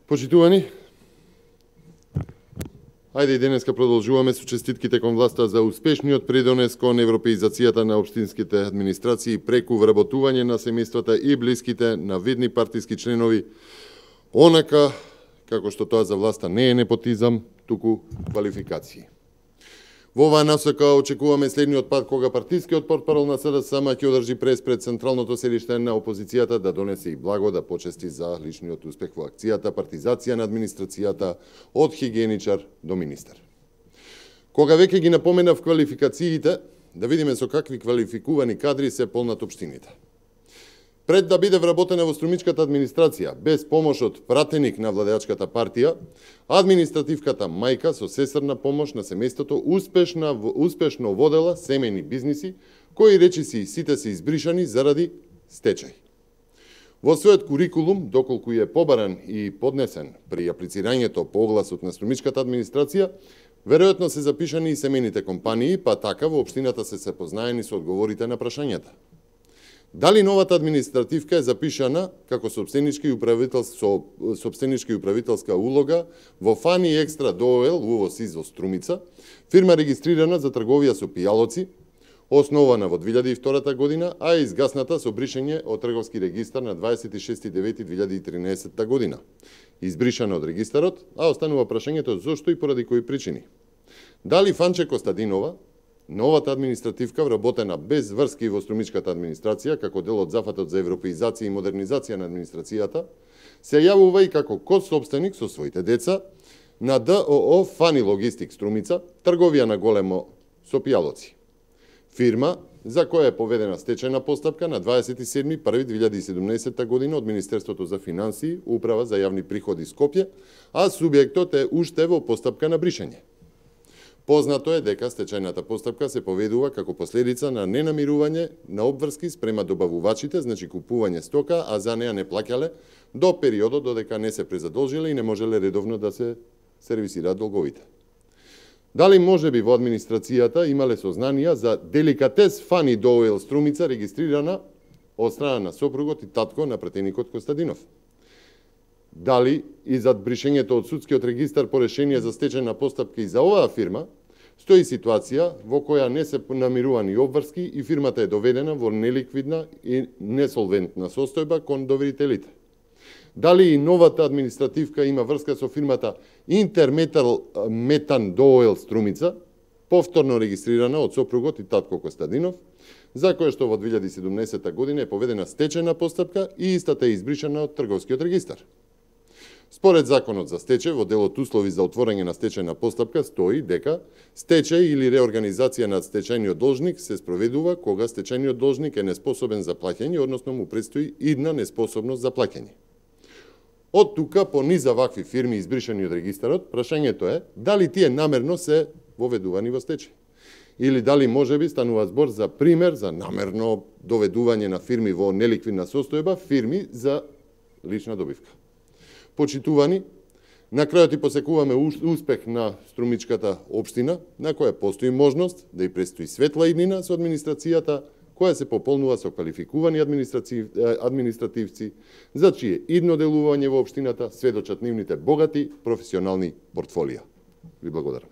Почитувани, ајде и денеска продолжуваме со честитките кон власта за успешниот придонес кон европеизацијата на општинските администрации преку вработување на семејствата и блиските на видни партиски членови, онака како што тоа за власта не е непотизам, туку квалификации. Во оваа насока очекуваме следниот пат кога партискиот портпарол на СДСМ ќе одржи прес пред централното селиште на опозицијата да донесе и благо да почести за личниот успех во акцијата партизација на администрацијата од хигиеничар до министер. Кога веќе ги напоменав квалификациите, да видиме со какви квалификувани кадри се полнат општините. Пред да биде вработена во струмичката администрација, без помош од пратеник на владеачката партија, административката мајка со сесарна помош на семејството успешно водела семејни бизниси, кои речиси сите се избришани заради стечај. Во својот курикулум, доколку е побаран и поднесен при аплицирањето по огласот на струмичката администрација, веројатно се запишани и семејните компании, па така во општината се познаени со одговорите на прашањата. Дали новата административка е запишана како сопстеничка и управителска улога во Фани Екстра ДООЛ УВОЗ-извоз Струмица, фирма регистрирана за трговија со пијалоци, основана во 2002 година, а изгасната со бришење од трговски регистар на 26.9.2013 година. Избришана од регистарот, а останува прашањето зошто и поради кои причини. Дали Фанче Костадинова, новата административка вработена без врски во струмичката администрација како дел од зафатот за европеизација и модернизација на администрацијата, се јавува и како кособственик со своите деца на ДОО Фани Логистик Струмица, трговија на големо со пијалоци. Фирма за која е поведена стечајна постапка на 27.1.2017 година од Министерството за финансии, Управа за јавни приходи Скопје, а субјектот е уште во постапка на бришење. Познато е дека стечајната постапка се поведува како последица на ненамирување на обврски спрема добавувачите, значи купување стока, а за неа не плаќале до периодот додека не се презадолжиле и не можеле редовно да се сервисираат долговите. Дали можеби во администрацијата имале сознанија за деликатес Фани ДООЛ Струмица регистрирана од страна на сопругот и татко на пратеникот Костадинов? Дали и зад бришењето од судскиот регистар по решение за стечајна постапка и за оваа фирма, стои ситуација во која не се намирувани обврски и фирмата е доведена во неликвидна и несолвентна состојба кон доверителите. Дали и новата административка има врска со фирмата Интерметал Метан ДООЛ Струмица, повторно регистрирана од сопругот и татко Костадинов, за која што во 2017 година е поведена стечајна постапка и истата е избришана од трговскиот регистар. Според Законот за стечај, во делот услови за отворање на стечајна постапка стои дека стечај или реорганизација на стечајниот должник се спроведува кога стечајниот должник е неспособен за плаќање, односно му предстои идна неспособност за плаќање. Од тука, по низа вакви фирми избришани од регистарот, прашањето е дали тие намерно се воведувани во стечај. Или дали можеби станува збор за пример за намерно доведување на фирми во неликвидна состојба, фирми за лична добивка. Почитувани, на крајот и посекуваме успех на струмичката општина, на која постои можност да и предстои светла иднина со администрацијата, која се пополнува со квалификувани административци, за чие идно делување во општината сведочат нивните богати професионални портфолија. Ви благодарам.